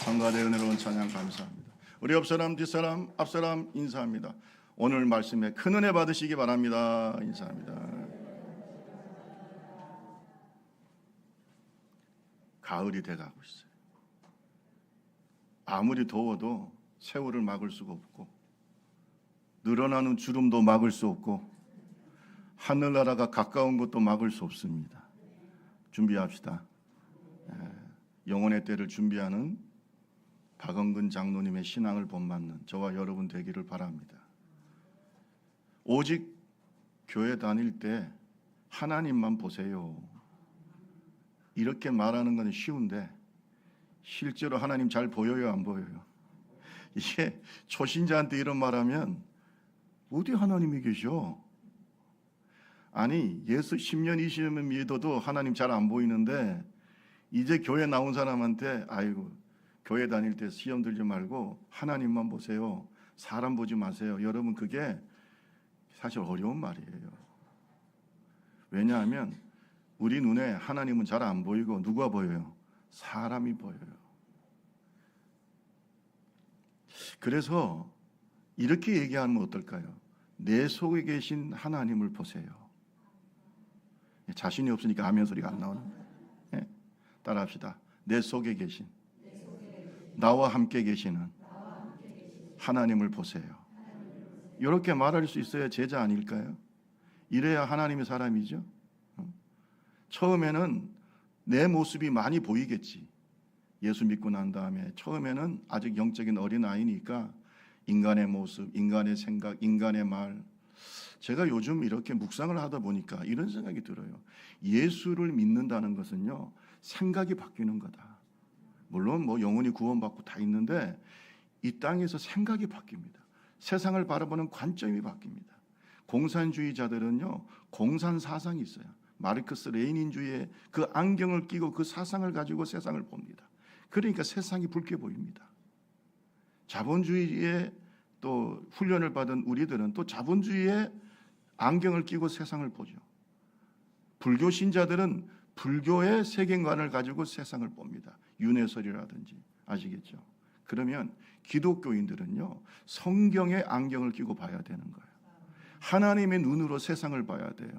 성가대 은혜로운 찬양 감사합니다. 우리 옆사람 뒷사람 앞사람 인사합니다. 오늘 말씀에 큰 은혜 받으시기 바랍니다. 인사합니다. 가을이 돼가고 있어요. 아무리 더워도 세월을 막을 수가 없고 늘어나는 주름도 막을 수 없고 하늘나라가 가까운 것도 막을 수 없습니다. 준비합시다. 영혼의 때를 준비하는 박원근 장로님의 신앙을 본받는 저와 여러분 되기를 바랍니다. 오직 교회 다닐 때 하나님만 보세요. 이렇게 말하는 건 쉬운데 실제로 하나님 잘 보여요, 안 보여요? 이게 초신자한테 이런 말하면 어디 하나님이 계셔? 아니 예수 10년 20년 믿어도 하나님 잘 안 보이는데 이제 교회 나온 사람한테 아이고 교회 다닐 때 시험 들지 말고 하나님만 보세요. 사람 보지 마세요. 여러분 그게 사실 어려운 말이에요. 왜냐하면 우리 눈에 하나님은 잘 안 보이고 누가 보여요? 사람이 보여요. 그래서 이렇게 얘기하면 어떨까요? 내 속에 계신 하나님을 보세요. 자신이 없으니까 아멘 소리가 안 나오는 거예요. 네? 따라합시다. 내 속에 계신 나와 함께 계시는 하나님을 보세요. 이렇게 말할 수 있어야 제자 아닐까요? 이래야 하나님의 사람이죠. 처음에는 내 모습이 많이 보이겠지. 예수 믿고 난 다음에 처음에는 아직 영적인 어린아이니까 인간의 모습, 인간의 생각, 인간의 말. 제가 요즘 이렇게 묵상을 하다 보니까 이런 생각이 들어요. 예수를 믿는다는 것은요, 생각이 바뀌는 거다. 물론 뭐 영혼이 구원받고 다 있는데 이 땅에서 생각이 바뀝니다. 세상을 바라보는 관점이 바뀝니다. 공산주의자들은요, 공산 사상이 있어요. 마르크스 레닌주의의 그 안경을 끼고 그 사상을 가지고 세상을 봅니다. 그러니까 세상이 붉게 보입니다. 자본주의에 또 훈련을 받은 우리들은 또 자본주의의 안경을 끼고 세상을 보죠. 불교 신자들은 불교의 세계관을 가지고 세상을 봅니다. 윤회설이라든지 아시겠죠? 그러면 기독교인들은요, 성경의 안경을 끼고 봐야 되는 거예요. 하나님의 눈으로 세상을 봐야 돼요.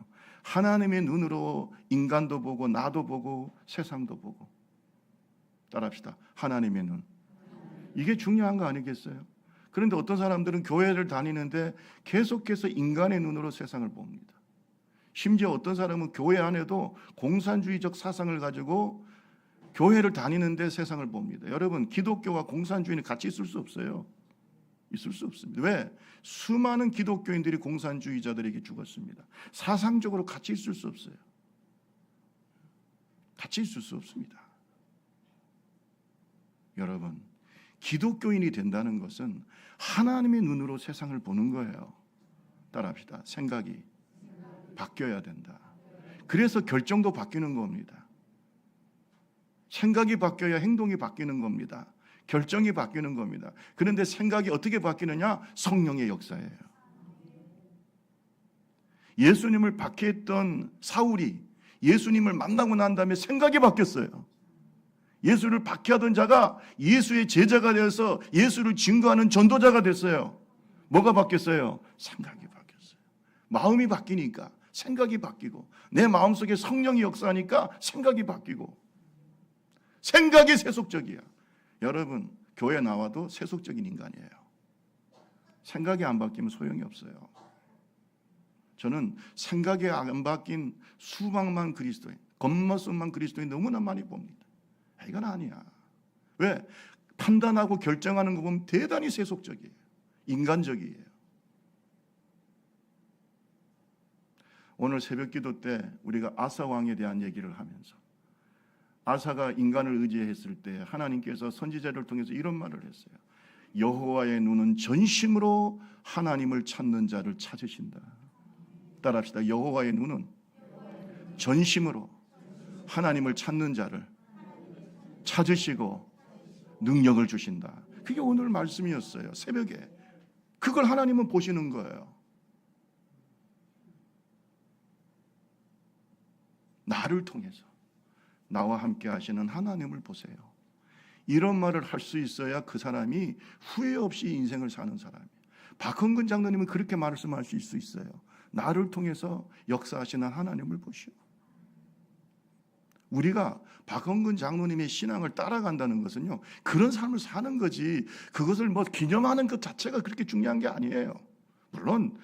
하나님의 눈으로 인간도 보고 나도 보고 세상도 보고. 따라합시다. 하나님의 눈. 이게 중요한 거 아니겠어요? 그런데 어떤 사람들은 교회를 다니는데 계속해서 인간의 눈으로 세상을 봅니다. 심지어 어떤 사람은 교회 안에도 공산주의적 사상을 가지고 교회를 다니는데 세상을 봅니다. 여러분, 기독교와 공산주의는 같이 있을 수 없어요. 있을 수 없습니다. 왜? 수많은 기독교인들이 공산주의자들에게 죽었습니다. 사상적으로 같이 있을 수 없어요. 같이 있을 수 없습니다. 여러분, 기독교인이 된다는 것은 하나님의 눈으로 세상을 보는 거예요. 따라합시다. 생각이 바뀌어야 된다. 그래서 결정도 바뀌는 겁니다. 생각이 바뀌어야 행동이 바뀌는 겁니다. 결정이 바뀌는 겁니다. 그런데 생각이 어떻게 바뀌느냐? 성령의 역사예요. 예수님을 박해했던 사울이 예수님을 만나고 난 다음에 생각이 바뀌었어요. 예수를 박해하던 자가 예수의 제자가 되어서 예수를 증거하는 전도자가 됐어요. 뭐가 바뀌었어요? 생각이 바뀌었어요. 마음이 바뀌니까 생각이 바뀌고, 내 마음속에 성령이 역사하니까 생각이 바뀌고. 생각이 세속적이야. 여러분, 교회 나와도 세속적인 인간이에요. 생각이 안 바뀌면 소용이 없어요. 저는 생각이 안 바뀐 수백만 그리스도인, 겉모습만 그리스도인 너무나 많이 봅니다. 이건 아니야. 왜? 판단하고 결정하는 거 보면 대단히 세속적이에요. 인간적이에요. 오늘 새벽 기도 때 우리가 아사 왕에 대한 얘기를 하면서 아사가 인간을 의지했을 때 하나님께서 선지자를 통해서 이런 말을 했어요. 여호와의 눈은 전심으로 하나님을 찾는 자를 찾으신다. 따라합시다. 여호와의 눈은 전심으로 하나님을 찾는 자를 찾으시고 능력을 주신다. 그게 오늘 말씀이었어요. 새벽에. 그걸 하나님은 보시는 거예요. 나를 통해서 나와 함께 하시는 하나님을 보세요. 이런 말을 할 수 있어야 그 사람이 후회 없이 인생을 사는 사람이에요. 박헌근 장로님은 그렇게 말씀할 수 있어요. 나를 통해서 역사하시는 하나님을 보시오. 우리가 박헌근 장로님의 신앙을 따라간다는 것은요, 그런 삶을 사는 거지, 그것을 뭐 기념하는 것 자체가 그렇게 중요한 게 아니에요. 물론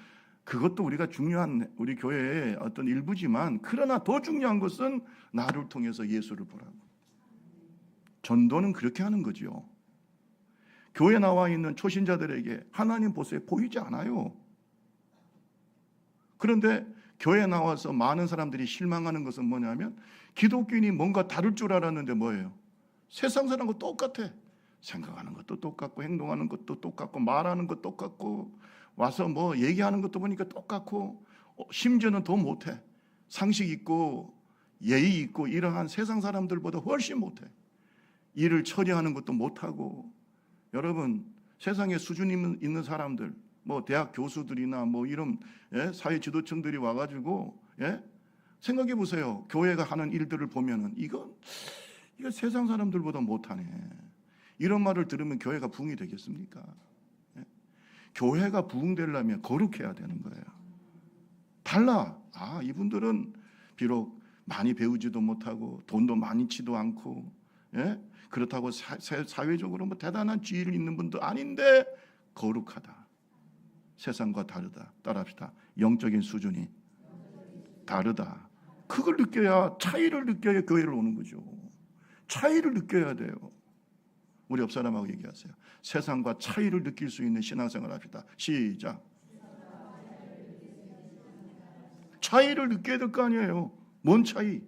그것도 우리가 중요한 우리 교회의 어떤 일부지만, 그러나 더 중요한 것은 나를 통해서 예수를 보라고. 전도는 그렇게 하는 거죠. 교회에 나와 있는 초신자들에게 하나님 보세요, 보이지 않아요. 그런데 교회에 나와서 많은 사람들이 실망하는 것은 뭐냐면, 기독교인이 뭔가 다를 줄 알았는데 뭐예요? 세상 사람과 똑같아. 생각하는 것도 똑같고, 행동하는 것도 똑같고, 말하는 것도 똑같고, 와서 뭐 얘기하는 것도 보니까 똑같고, 심지어는 더 못해. 상식 있고 예의 있고 이러한 세상 사람들보다 훨씬 못해. 일을 처리하는 것도 못하고. 여러분, 세상에 수준 있는 사람들, 뭐 대학 교수들이나 뭐 이런 사회 지도층들이 와가지고 생각해 보세요. 교회가 하는 일들을 보면은 이거 세상 사람들보다 못하네. 이런 말을 들으면 교회가 부흥이 되겠습니까? 교회가 부흥되려면 거룩해야 되는 거예요. 달라. 이분들은 비록 많이 배우지도 못하고 돈도 많이치도 않고, 그렇다고 사회적으로 뭐 대단한 지위를 있는 분도 아닌데 거룩하다. 세상과 다르다. 따라합시다. 영적인 수준이 다르다. 그걸 느껴야, 차이를 느껴야 교회를 오는 거죠. 차이를 느껴야 돼요. 우리 옆 사람하고 얘기하세요. 세상과 차이를 느낄 수 있는 신앙생활 합시다. 시작. 차이를 느껴야 될 거 아니에요. 뭔 차이?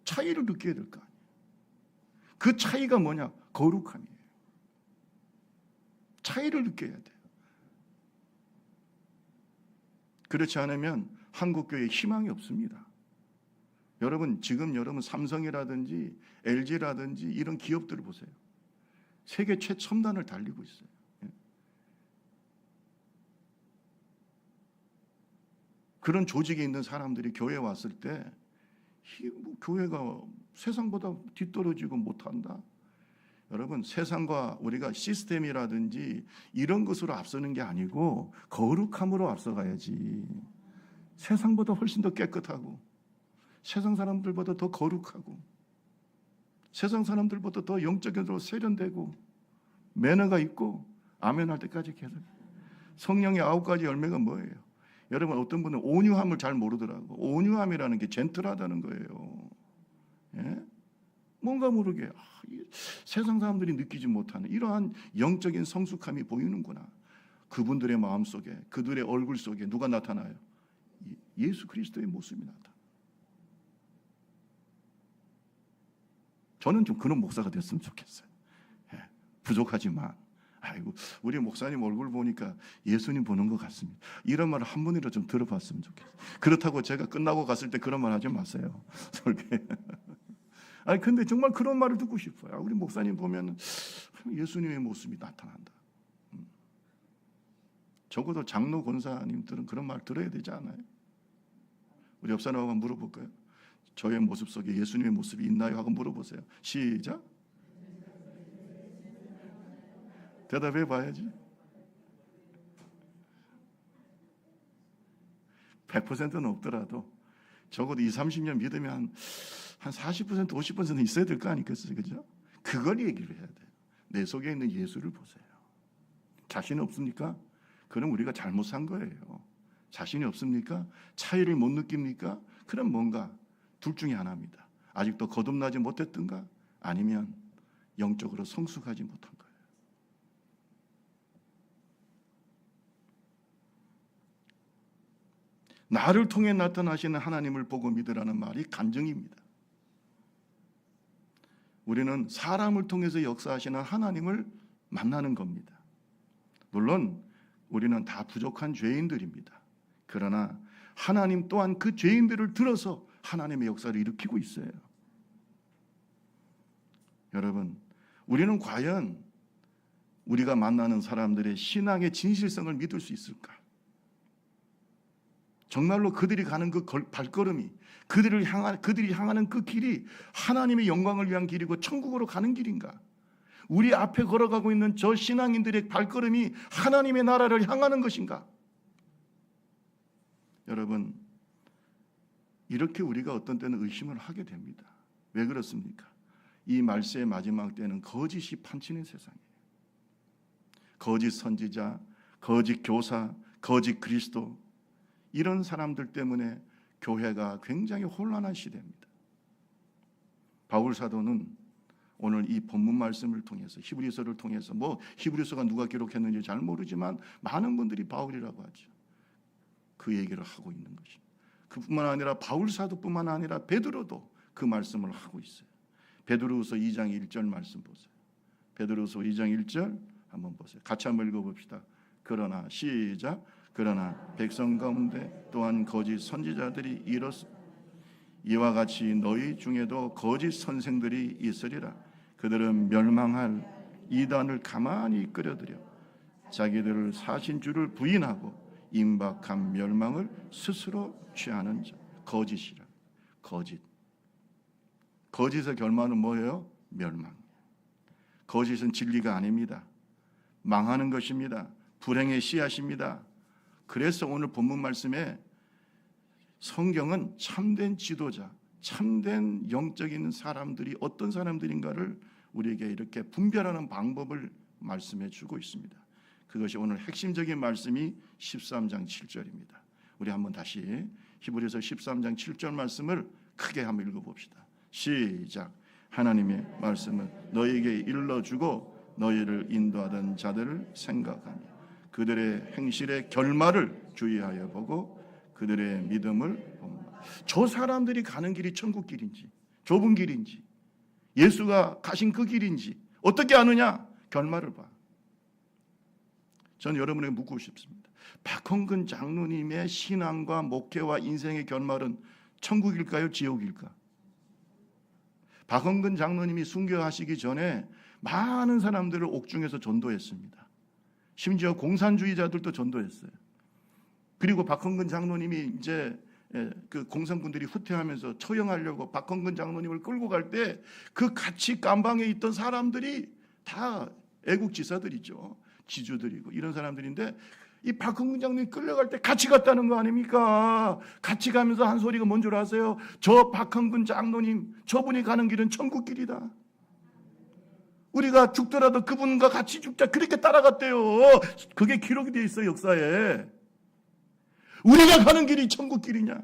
차이를 느껴야 될 거 아니에요. 그 차이가 뭐냐? 거룩함이에요. 차이를 느껴야 돼요. 그렇지 않으면 한국교회에 희망이 없습니다. 여러분, 지금 여러분 삼성이라든지 LG라든지 이런 기업들을 보세요. 세계 최첨단을 달리고 있어요. 그런 조직에 있는 사람들이 교회에 왔을 때 교회가 세상보다 뒤떨어지고 못한다. 여러분, 세상과 우리가 시스템이라든지 이런 것으로 앞서는 게 아니고 거룩함으로 앞서가야지. 세상보다 훨씬 더 깨끗하고, 세상 사람들보다 더 거룩하고, 세상 사람들보다 더 영적으로 세련되고, 매너가 있고, 아멘 할 때까지 계속. 성령의 9가지 열매가 뭐예요? 여러분, 어떤 분은 온유함을 잘 모르더라고. 온유함이라는 게 젠틀하다는 거예요. 뭔가 모르게 세상 사람들이 느끼지 못하는 이러한 영적인 성숙함이 보이는구나. 그분들의 마음 속에, 그들의 얼굴 속에 누가 나타나요? 예수 그리스도의 모습이 나타나. 저는 좀 그런 목사가 됐으면 좋겠어요. 부족하지만, 우리 목사님 얼굴 보니까 예수님 보는 것 같습니다. 이런 말을 한 번이라도 좀 들어봤으면 좋겠어요. 그렇다고 제가 끝나고 갔을 때 그런 말 하지 마세요. 근데 정말 그런 말을 듣고 싶어요. 우리 목사님 보면 예수님의 모습이 나타난다. 적어도 장로 권사님들은 그런 말 들어야 되지 않아요? 우리 옆 사람하고 물어볼까요? 저의 모습 속에 예수님의 모습이 있나요? 하고 물어보세요. 시작. 대답해 봐야지. 100%는 없더라도 적어도 20, 30년 믿으면 한 40%, 50%는 있어야 될 거 아니겠어요? 그죠? 그걸 얘기를 해야 돼요. 내 속에 있는 예수를 보세요. 자신 없습니까? 그럼 우리가 잘못 산 거예요. 자신이 없습니까? 차이를 못 느낍니까? 그럼 뭔가 둘 중에 하나입니다. 아직도 거듭나지 못했던가? 아니면 영적으로 성숙하지 못한 거예요. 나를 통해 나타나시는 하나님을 보고 믿으라는 말이 간증입니다. 우리는 사람을 통해서 역사하시는 하나님을 만나는 겁니다. 물론 우리는 다 부족한 죄인들입니다. 그러나 하나님 또한 그 죄인들을 들어서 하나님의 역사를 일으키고 있어요. 여러분, 우리는 과연 우리가 만나는 사람들의 신앙의 진실성을 믿을 수 있을까? 정말로 그들이 가는 그 발걸음이, 그들이 향하는 그 길이 하나님의 영광을 위한 길이고 천국으로 가는 길인가? 우리 앞에 걸어가고 있는 저 신앙인들의 발걸음이 하나님의 나라를 향하는 것인가? 여러분, 이렇게 우리가 어떤 때는 의심을 하게 됩니다. 왜 그렇습니까? 이 말세의 마지막 때는 거짓이 판치는 세상이에요. 거짓 선지자, 거짓 교사, 거짓 그리스도, 이런 사람들 때문에 교회가 굉장히 혼란한 시대입니다. 바울 사도는 오늘 이 본문 말씀을 통해서, 히브리서를 통해서, 히브리서가 누가 기록했는지 잘 모르지만 많은 분들이 바울이라고 하죠. 그 얘기를 하고 있는 것입니다. 그뿐만 아니라 바울 사도뿐만 아니라 베드로도 그 말씀을 하고 있어요. 베드로후서 2장 1절 말씀 보세요. 베드로후서 2장 1절 한번 보세요. 같이 한번 읽어봅시다. 그러나 시작. 그러나 백성 가운데 또한 거짓 선지자들이 일었으며 이와 같이 너희 중에도 거짓 선생들이 있으리라. 그들은 멸망할 이단을 가만히 끌어들여 자기들을 사신 줄을 부인하고 임박한 멸망을 스스로 취하는 자. 거짓이라. 거짓의 결말은 뭐예요? 멸망. 거짓은 진리가 아닙니다. 망하는 것입니다. 불행의 씨앗입니다. 그래서 오늘 본문 말씀에 성경은 참된 지도자, 참된 영적인 사람들이 어떤 사람들인가를 우리에게 이렇게 분별하는 방법을 말씀해 주고 있습니다. 그것이 오늘 핵심적인 말씀이 13장 7절입니다. 우리 한번 다시 히브리서 13장 7절 말씀을 크게 한번 읽어봅시다. 시작. 하나님의 말씀은 너희에게 일러주고 너희를 인도하던 자들을 생각하며 그들의 행실의 결말을 주의하여 보고 그들의 믿음을 봅니다. 저 사람들이 가는 길이 천국 길인지 좁은 길인지 예수가 가신 그 길인지 어떻게 아느냐? 결말을 봐. 저는 여러분에게 묻고 싶습니다. 박헌근 장로님의 신앙과 목회와 인생의 결말은 천국일까요? 지옥일까? 박헌근 장로님이 순교하시기 전에 많은 사람들을 옥중에서 전도했습니다. 심지어 공산주의자들도 전도했어요. 그리고 박헌근 장로님이 이제 그 공산군들이 후퇴하면서 처형하려고 박헌근 장로님을 끌고 갈 때 그 같이 감방에 있던 사람들이 다 애국지사들이죠. 지주들이고 이런 사람들인데 이 박헌근 장로님 끌려갈 때 같이 갔다는 거 아닙니까? 같이 가면서 한 소리가 뭔 줄 아세요? 저 박헌근 장로님, 저분이 가는 길은 천국 길이다. 우리가 죽더라도 그분과 같이 죽자. 그렇게 따라갔대요. 그게 기록이 되어 있어요, 역사에. 우리가 가는 길이 천국 길이냐?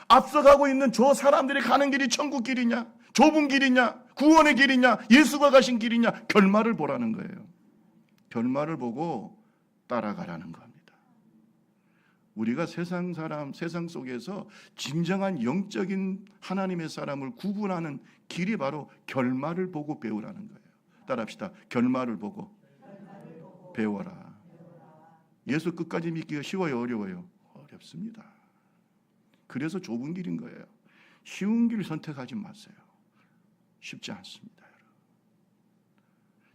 앞서가고 있는 저 사람들이 가는 길이 천국 길이냐? 좁은 길이냐? 구원의 길이냐? 예수가 가신 길이냐? 결말을 보라는 거예요. 결말을 보고 따라가라는 겁니다. 우리가 세상 속에서 진정한 영적인 하나님의 사람을 구분하는 길이 바로 결말을 보고 배우라는 거예요. 따라합시다. 결말을 보고 배워라. 예수 끝까지 믿기가 쉬워요, 어려워요? 어렵습니다. 그래서 좁은 길인 거예요. 쉬운 길 선택하지 마세요. 쉽지 않습니다, 여러분.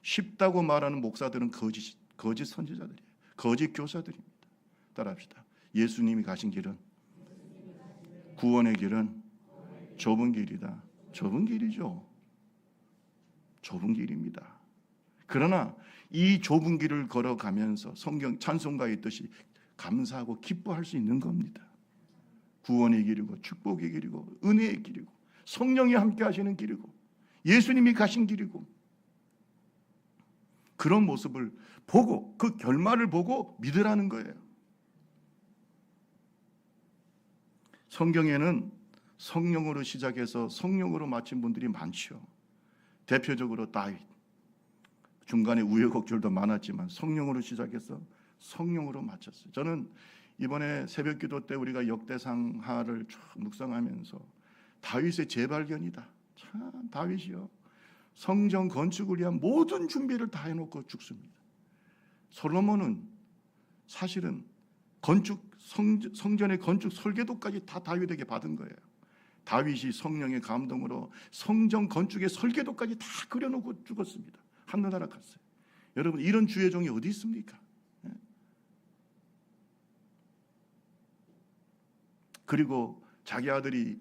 쉽다고 말하는 목사들은 거짓 선지자들이에요. 거짓 교사들입니다. 따라합시다. 예수님이 가신 길은 구원의 길은 좁은 길이다. 좁은 길이죠. 좁은 길입니다. 그러나 이 좁은 길을 걸어가면서 성경 찬송가에 있듯이 감사하고 기뻐할 수 있는 겁니다. 구원의 길이고 축복의 길이고 은혜의 길이고 성령이 함께 하시는 길이고 예수님이 가신 길이고 그런 모습을 보고 그 결말을 보고 믿으라는 거예요. 성경에는 성령으로 시작해서 성령으로 마친 분들이 많죠. 대표적으로 다윗. 중간에 우여곡절도 많았지만 성령으로 시작해서 성령으로 마쳤어요. 저는 이번에 새벽기도 때 우리가 역대상하를 쭉 묵상하면서 다윗의 재발견이다. 참 다윗이요. 성전 건축을 위한 모든 준비를 다 해놓고 죽습니다. 솔로몬은 사실은 성전의 건축 설계도까지 다 다윗에게 받은 거예요. 다윗이 성령의 감동으로 성전 건축의 설계도까지 다 그려놓고 죽었습니다. 하늘나라 갔어요. 여러분 이런 주의 종이 어디 있습니까? 그리고 자기 아들이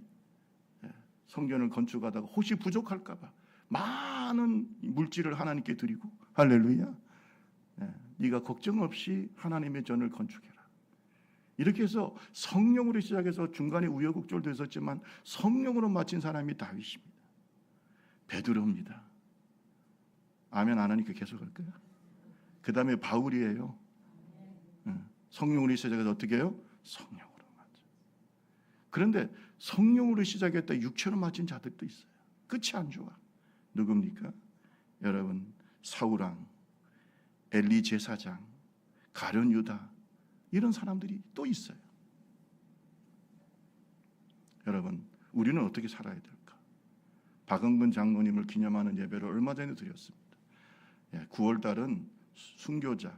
성전을 건축하다가 혹시 부족할까 봐 많은 물질을 하나님께 드리고, 할렐루야. 네가 걱정 없이 하나님의 전을 건축해라. 이렇게 해서 성령으로 시작해서 중간에 우여곡절도 있었지만 성령으로 마친 사람이 다윗입니다. 베드로입니다. 아멘 안 하니까 계속 할 거야. 그 다음에 바울이에요. 성령으로 시작해서 어떻게 해요? 성령으로 맞죠. 그런데 성령으로 시작했다 육체로 맞힌 자들도 있어요. 끝이 안 좋아. 누굽니까? 여러분, 사울왕, 엘리 제사장, 가룟 유다, 이런 사람들이 또 있어요. 여러분, 우리는 어떻게 살아야 될까? 박은근 장로님을 기념하는 예배를 얼마 전에 드렸습니다. 9월달은 순교자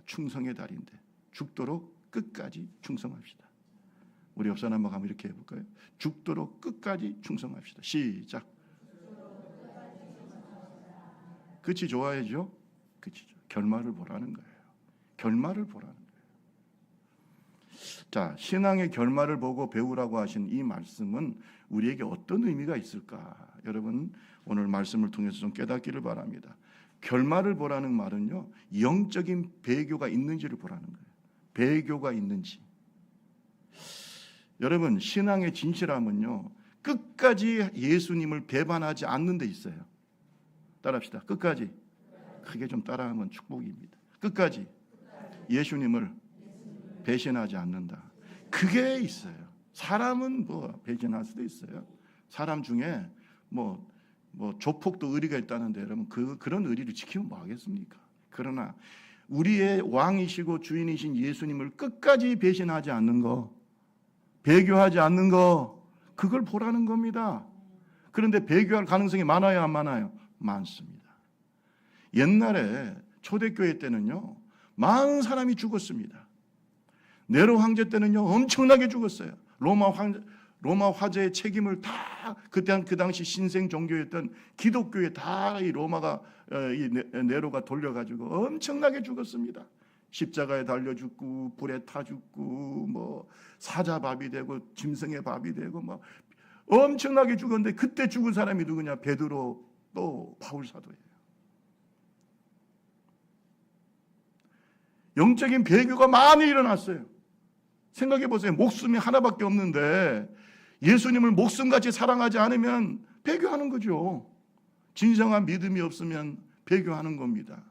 충성의 달인데 죽도록 끝까지 충성합시다. 우리 옆사람 한번 가면 이렇게 해볼까요? 죽도록 끝까지 충성합시다. 시작. 끝이 좋아야죠. 끝이 좋아. 결말을 보라는 거예요. 결말을 보라는 거예요. 자, 신앙의 결말을 보고 배우라고 하신 이 말씀은 우리에게 어떤 의미가 있을까? 여러분, 오늘 말씀을 통해서 좀 깨닫기를 바랍니다. 결말을 보라는 말은요, 영적인 배교가 있는지를 보라는 거예요. 배교가 있는지. 여러분, 신앙의 진실함은요, 끝까지 예수님을 배반하지 않는 데 있어요. 따라합시다. 끝까지. 크게 좀 따라하면 축복입니다. 끝까지 예수님을 배신하지 않는다. 그게 있어요. 사람은 뭐 배신할 수도 있어요. 사람 중에 뭐 조폭도 의리가 있다는데 여러분 그런 의리를 지키면 뭐 하겠습니까? 그러나 우리의 왕이시고 주인이신 예수님을 끝까지 배신하지 않는 거, 배교하지 않는 거, 그걸 보라는 겁니다. 그런데 배교할 가능성이 많아요, 안 많아요? 많습니다. 옛날에 초대교회 때는요, 많은 사람이 죽었습니다. 네로 황제 때는요, 엄청나게 죽었어요. 로마 화제의 책임을 다 그 당시 신생 종교였던 기독교에 다 이 로마가 이 네로가 돌려가지고 엄청나게 죽었습니다. 십자가에 달려 죽고 불에 타 죽고 뭐 사자밥이 되고 짐승의 밥이 되고 뭐 엄청나게 죽었는데 그때 죽은 사람이 누구냐? 베드로 또 바울 사도예요. 영적인 배교가 많이 일어났어요. 생각해 보세요. 목숨이 하나밖에 없는데 예수님을 목숨같이 사랑하지 않으면 배교하는 거죠. 진정한 믿음이 없으면 배교하는 겁니다.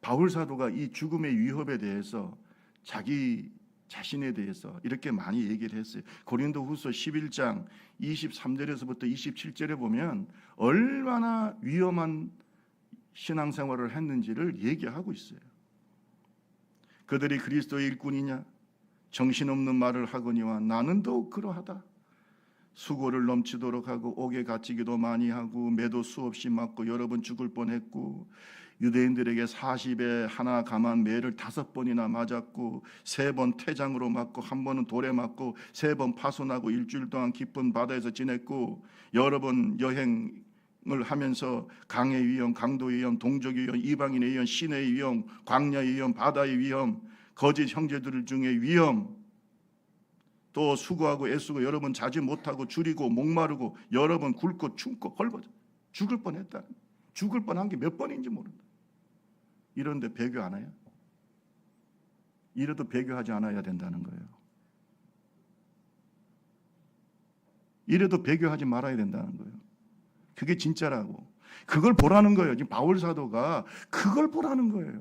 바울 사도가 이 죽음의 위협에 대해서 자기 자신에 대해서 이렇게 많이 얘기를 했어요. 고린도후서 11장 23절에서부터 27절에 보면 얼마나 위험한 신앙생활을 했는지를 얘기하고 있어요. 그들이 그리스도의 일꾼이냐? 정신없는 말을 하거니와 나는 더욱 그러하다. 수고를 넘치도록 하고 옥에 갇히기도 많이 하고 매도 수없이 맞고 여러 번 죽을 뻔했고 유대인들에게 40에 하나 감한 매를 5번이나 맞았고 3번 태장으로 맞고 1번은 돌에 맞고 3번 파손하고 일주일 동안 깊은 바다에서 지냈고 여러 번 여행을 하면서 강의 위험, 강도의 위험, 동족의 위험, 이방인의 위험, 시내의 위험, 광야의 위험, 바다의 위험, 거짓 형제들 중에 위험, 또 수고하고 애쓰고 여러 번 자지 못하고 줄이고 목마르고 여러 번 굶고 춥고 헐벗어 죽을 뻔했다. 죽을 뻔한 게 몇 번인지 모른다. 이런데 배교 안 해요? 이래도 배교하지 않아야 된다는 거예요. 이래도 배교하지 말아야 된다는 거예요. 그게 진짜라고. 그걸 보라는 거예요. 지금 바울 사도가 그걸 보라는 거예요.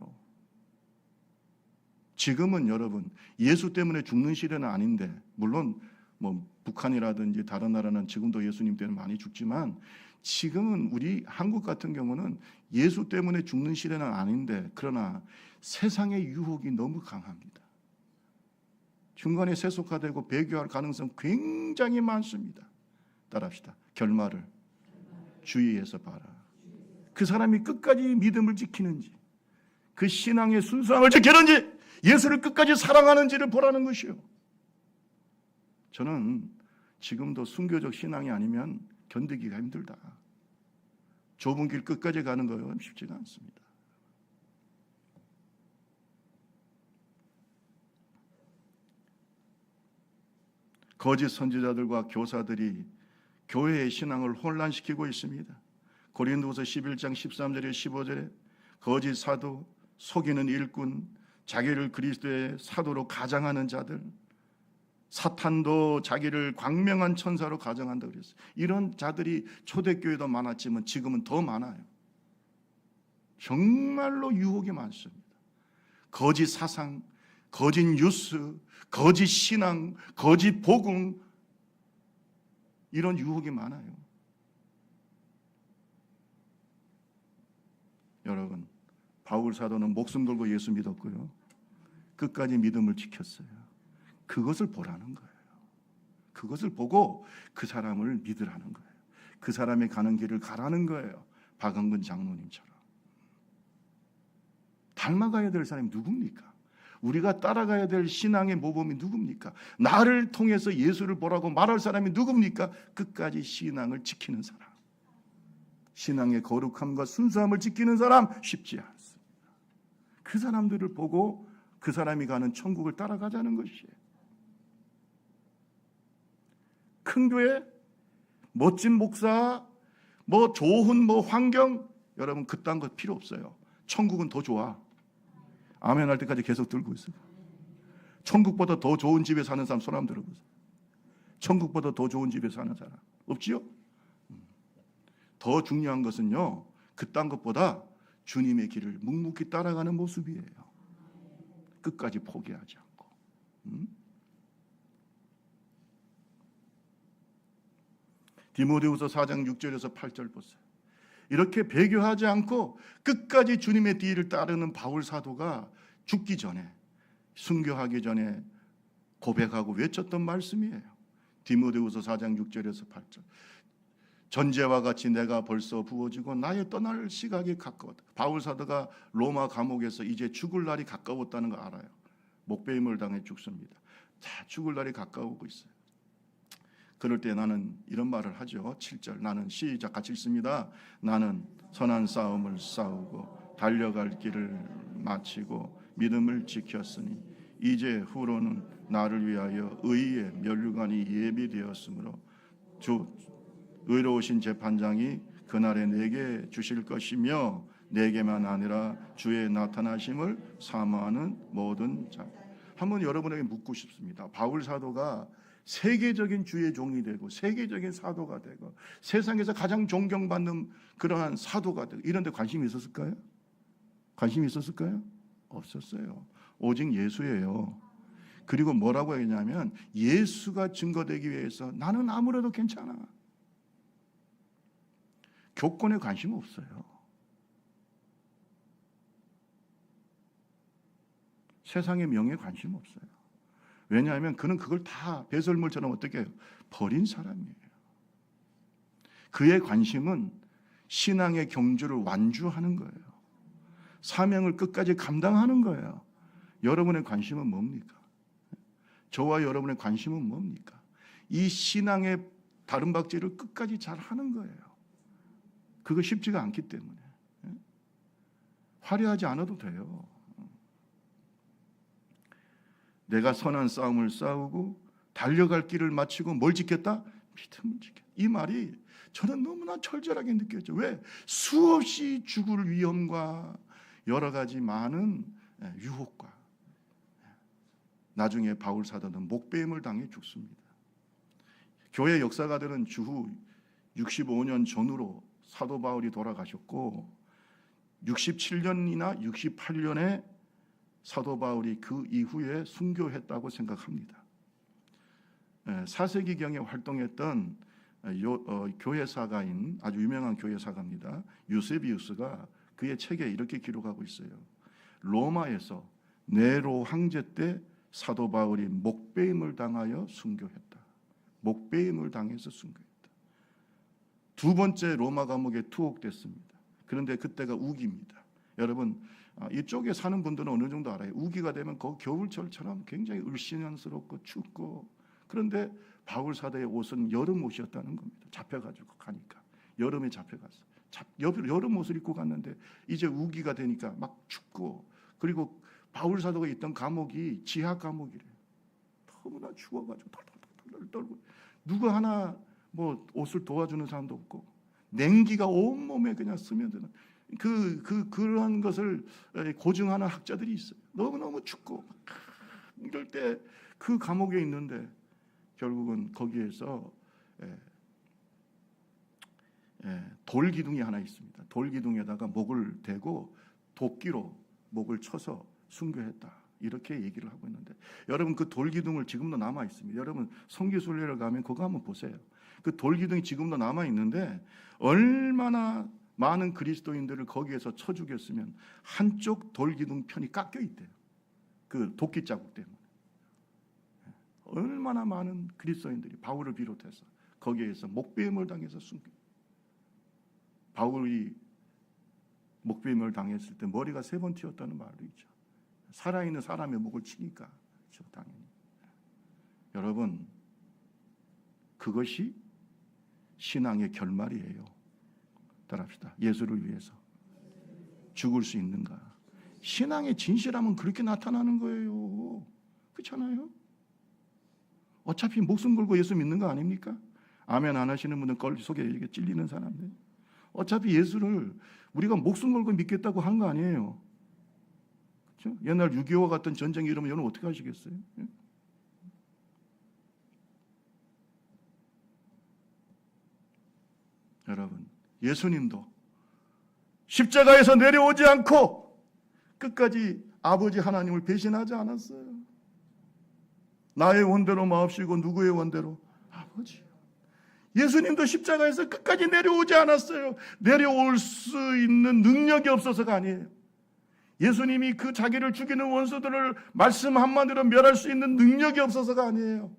지금은 여러분 예수 때문에 죽는 시대는 아닌데, 물론 뭐 북한이라든지 다른 나라는 지금도 예수님 때문에 많이 죽지만 지금은 우리 한국 같은 경우는 예수 때문에 죽는 시대는 아닌데, 그러나 세상의 유혹이 너무 강합니다. 중간에 세속화되고 배교할 가능성 굉장히 많습니다. 따라합시다. 결말을 주의해서 봐라. 그 사람이 끝까지 믿음을 지키는지, 그 신앙의 순수함을 지키는지, 예수를 끝까지 사랑하는지를 보라는 것이요. 저는 지금도 순교적 신앙이 아니면 견디기가 힘들다. 좁은 길 끝까지 가는 거 쉽지가 않습니다. 거짓 선지자들과 교사들이 교회의 신앙을 혼란시키고 있습니다. 고린도후서 11장 13절에 15절에 거짓 사도, 속이는 일꾼, 자기를 그리스도의 사도로 가장하는 자들, 사탄도 자기를 광명한 천사로 가정한다 그랬어요. 이런 자들이 초대교회도 많았지만 지금은 더 많아요. 정말로 유혹이 많습니다. 거짓 사상, 거짓 뉴스, 거짓 신앙, 거짓 복음, 이런 유혹이 많아요. 여러분, 바울 사도는 목숨 걸고 예수 믿었고요, 끝까지 믿음을 지켰어요. 그것을 보라는 거예요. 그것을 보고 그 사람을 믿으라는 거예요. 그 사람이 가는 길을 가라는 거예요. 박은근 장로님처럼. 닮아가야 될 사람이 누굽니까? 우리가 따라가야 될 신앙의 모범이 누굽니까? 나를 통해서 예수를 보라고 말할 사람이 누굽니까? 끝까지 신앙을 지키는 사람, 신앙의 거룩함과 순수함을 지키는 사람 쉽지 않습니다. 그 사람들을 보고 그 사람이 가는 천국을 따라가자는 것이에요. 큰 교회, 멋진 목사, 좋은 환경, 여러분 그딴 거 필요 없어요. 천국은 더 좋아. 아멘 할 때까지 계속 들고 있어요. 천국보다 더 좋은 집에 사는 사람 손 한번 들어보세요. 천국보다 더 좋은 집에 사는 사람 없지요? 더 중요한 것은요, 그딴 것보다 주님의 길을 묵묵히 따라가는 모습이에요. 끝까지 포기하지 않고. 디모데후서 4장 6절에서 8절 보세요. 이렇게 배교하지 않고 끝까지 주님의 뒤를 따르는 바울 사도가 죽기 전에, 순교하기 전에 고백하고 외쳤던 말씀이에요. 디모데후서 4장 6절에서 8절. 전제와 같이 내가 벌써 부어지고 나의 떠날 시각이 가까웠다. 바울 사도가 로마 감옥에서 이제 죽을 날이 가까웠다는 거 알아요. 목배임을 당해 죽습니다. 자, 죽을 날이 가까우고 있어요. 그럴 때 나는 이런 말을 하죠. 7절, 나는 시작 같이 읽습니다. 나는 선한 싸움을 싸우고 달려갈 길을 마치고 믿음을 지켰으니 이제 후로는 나를 위하여 의의 면류관이 예비되었으므로 주 의로우신 재판장이 그날에 내게 주실 것이며 내게만 아니라 주의 나타나심을 사모하는 모든 자. 한번 여러분에게 묻고 싶습니다. 바울 사도가 세계적인 주의 종이 되고 세계적인 사도가 되고 세상에서 가장 존경받는 그러한 사도가 되고 이런 데 관심이 있었을까요? 관심이 있었을까요? 없었어요. 오직 예수예요. 그리고 뭐라고 했냐면 예수가 증거되기 위해서 나는 아무래도 괜찮아. 교권에 관심 없어요. 세상의 명예에 관심 없어요. 왜냐하면 그는 그걸 다 배설물처럼 어떻게 해요? 버린 사람이에요. 그의 관심은 신앙의 경주를 완주하는 거예요. 사명을 끝까지 감당하는 거예요. 여러분의 관심은 뭡니까? 저와 여러분의 관심은 뭡니까? 이 신앙의 다름박질을 끝까지 잘 하는 거예요. 그거 쉽지가 않기 때문에 화려하지 않아도 돼요. 내가 선한 싸움을 싸우고 달려갈 길을 마치고 뭘 지켰다? 믿음을 지켰다. 이 말이 저는 너무나 철저하게 느껴져. 왜? 수없이 죽을 위험과 여러 가지 많은 유혹과 나중에 바울 사도는 목배임을 당해 죽습니다. 교회 역사가들은 주후 65년 전후로 사도 바울이 돌아가셨고 67년이나 68년에 사도 바울이 그 이후에 순교했다고 생각합니다. 사세기경에 활동했던 교회사가인 아주 유명한 교회사가입니다. 유세비우스가 그의 책에 이렇게 기록하고 있어요. 로마에서 네로 황제 때 사도 바울이 목배임을 당하여 순교했다. 목배임을 당해서 순교했다. 두 번째 로마 감옥에 투옥됐습니다. 그런데 그때가 우기입니다. 여러분 이쪽에 사는 분들은 어느 정도 알아요. 우기가 되면 그 겨울철처럼 굉장히 을씨년스럽고 춥고, 그런데 바울 사도의 옷은 여름 옷이었다는 겁니다. 잡혀가지고 가니까 여름에 잡혀갔어. 여름 옷을 입고 갔는데 이제 우기가 되니까 막 춥고, 그리고 바울 사도가 있던 감옥이 지하 감옥이래요. 너무나 추워가지고 덜덜덜 떨고 누구 하나 뭐 옷을 도와주는 사람도 없고 냉기가 온 몸에 그냥 스며드는 그런 것을 고증하는 학자들이 있어요. 너무너무 춥고 이럴 때 그 감옥에 있는데 결국은 거기에서 돌 기둥이 하나 있습니다. 돌 기둥에다가 목을 대고 도끼로 목을 쳐서 순교했다. 이렇게 얘기를 하고 있는데 여러분 그 돌 기둥을 지금도 남아 있습니다. 여러분 성기순례를 가면 그거 한번 보세요. 그 돌 기둥이 지금도 남아 있는데 얼마나 많은 그리스도인들을 거기에서 쳐 죽였으면 한쪽 돌 기둥 편이 깎여 있대요. 그 도끼 자국 때문에. 얼마나 많은 그리스도인들이 바울을 비롯해서 거기에서 목베임을 당해서 숨겨. 바울이 목베임을 당했을 때 머리가 3번 튀었다는 말도 있죠. 살아있는 사람의 목을 치니까. 그렇죠, 당연히. 여러분, 그것이 신앙의 결말이에요. 따라합시다. 예수를 위해서 죽을 수 있는가? 신앙의 진실함은 그렇게 나타나는 거예요. 그렇잖아요? 어차피 목숨 걸고 예수 믿는 거 아닙니까? 아멘 안 하시는 분은 걸 속에 이렇게 찔리는 사람들. 어차피 예수를 우리가 목숨 걸고 믿겠다고 한 거 아니에요. 그렇죠? 옛날 6.25와 같은 전쟁이 이러면 여러분 어떻게 하시겠어요? 여러분, 예수님도 십자가에서 내려오지 않고 끝까지 아버지 하나님을 배신하지 않았어요. 나의 원대로 마옵시고 누구의 원대로? 아버지. 예수님도 십자가에서 끝까지 내려오지 않았어요. 내려올 수 있는 능력이 없어서가 아니에요. 예수님이 그 자기를 죽이는 원수들을 말씀 한마디로 멸할 수 있는 능력이 없어서가 아니에요.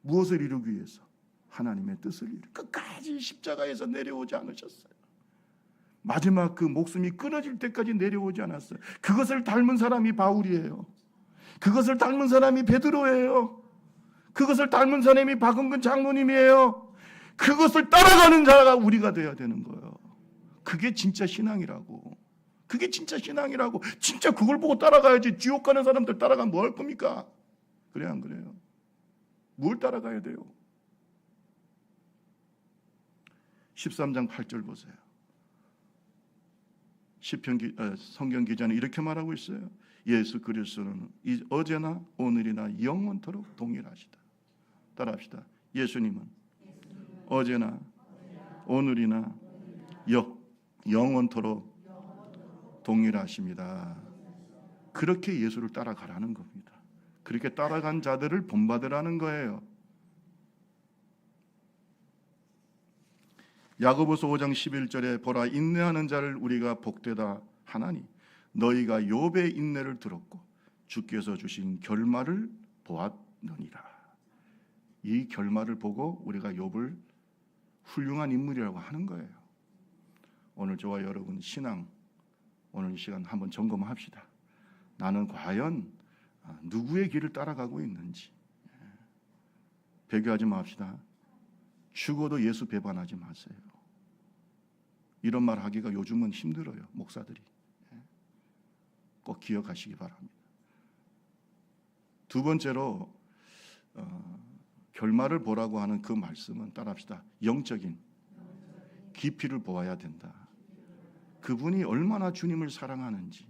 무엇을 이루기 위해서? 하나님의 뜻을 이루기. 끝까지 십자가에서 내려오지 않으셨어요. 마지막 그 목숨이 끊어질 때까지 내려오지 않았어요. 그것을 닮은 사람이 바울이에요. 그것을 닮은 사람이 베드로예요. 그것을 닮은 사람이 박은근 장로님이에요. 그것을 따라가는 자가 우리가 돼야 되는 거예요. 그게 진짜 신앙이라고. 그게 진짜 신앙이라고. 진짜 그걸 보고 따라가야지. 지옥 가는 사람들 따라가면 뭐 할 겁니까? 그래요, 안 그래요? 뭘 따라가야 돼요? 13장 8절 보세요. 성경 기자는 이렇게 말하고 있어요. 예수 그리스도는 어제나 오늘이나 영원토록 동일하시다. 따라합시다. 예수님은 어제나 오늘이나 영원토록 동일하십니다. 그렇게 예수를 따라가라는 겁니다. 그렇게 따라간 자들을 본받으라는 거예요. 야고보서 5장 11절에 보라 인내하는 자를 우리가 복되다 하나니 너희가 욥의 인내를 들었고 주께서 주신 결말을 보았느니라. 이 결말을 보고 우리가 욥을 훌륭한 인물이라고 하는 거예요. 오늘 저와 여러분 신앙 오늘 이 시간 한번 점검합시다. 나는 과연 누구의 길을 따라가고 있는지. 배교하지 맙시다. 죽어도 예수 배반하지 마세요. 이런 말 하기가 요즘은 힘들어요. 목사들이. 꼭 기억하시기 바랍니다. 두 번째로 결말을 보라고 하는 그 말씀은 따라합시다. 영적인 깊이를 보아야 된다. 그분이 얼마나 주님을 사랑하는지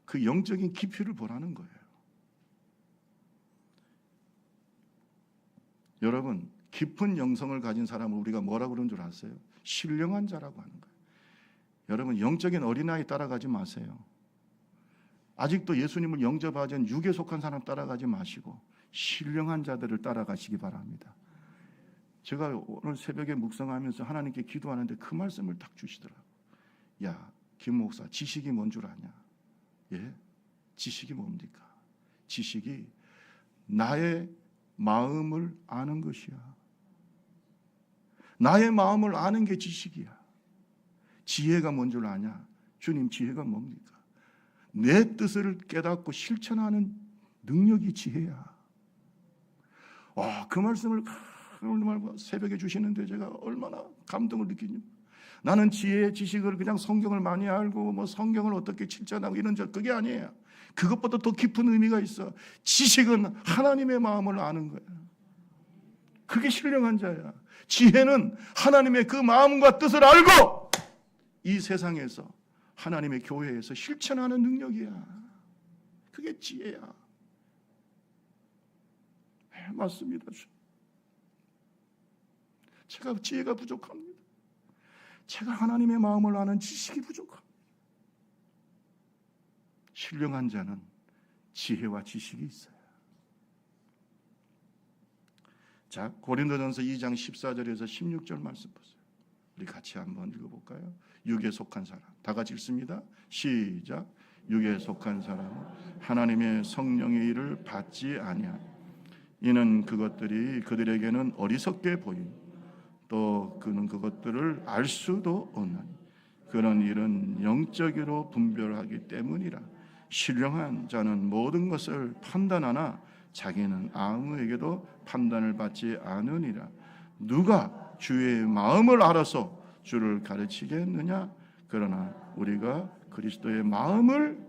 그 영적인 깊이를 보라는 거예요. 여러분 깊은 영성을 가진 사람을 우리가 뭐라고 그러는 줄 아세요? 신령한 자라고 하는 거예요. 여러분 영적인 어린아이 따라가지 마세요. 아직도 예수님을 영접하지 않은 육에 속한 사람 따라가지 마시고 신령한 자들을 따라가시기 바랍니다. 제가 오늘 새벽에 묵상하면서 하나님께 기도하는데 그 말씀을 딱 주시더라고요. 야, 김 목사 지식이 뭔 줄 아냐? 예? 지식이 뭡니까? 지식이 나의 마음을 아는 것이야. 나의 마음을 아는 게 지식이야. 지혜가 뭔 줄 아냐? 주님 지혜가 뭡니까? 내 뜻을 깨닫고 실천하는 능력이 지혜야. 와, 그 말씀을 오늘 새벽에 주시는데 제가 얼마나 감동을 느끼냐. 나는 지혜의 지식을 그냥 성경을 많이 알고 뭐 성경을 어떻게 실천하고 이런 그게 아니에요. 그것보다 더 깊은 의미가 있어. 지식은 하나님의 마음을 아는 거예요. 그게 신령한 자야. 지혜는 하나님의 그 마음과 뜻을 알고 이 세상에서 하나님의 교회에서 실천하는 능력이야. 그게 지혜야. 네, 맞습니다. 제가 지혜가 부족합니다. 제가 하나님의 마음을 아는 지식이 부족합니다. 신령한 자는 지혜와 지식이 있어요. 자, 고린도전서 2장 14절에서 16절 말씀 보세요. 우리 같이 한번 읽어볼까요? 육에 속한 사람, 다 같이 읽습니다. 시작. 육에 속한 사람은 하나님의 성령의 일을 받지 아니하니 이는 그것들이 그들에게는 어리석게 보이니 또 그는 그것들을 알 수도 없나니 그런 일은 영적으로 분별하기 때문이라. 신령한 자는 모든 것을 판단하나 자기는 아무에게도 판단을 받지 않으니라. 누가 주의 마음을 알아서 주를 가르치겠느냐? 그러나 우리가 그리스도의 마음을,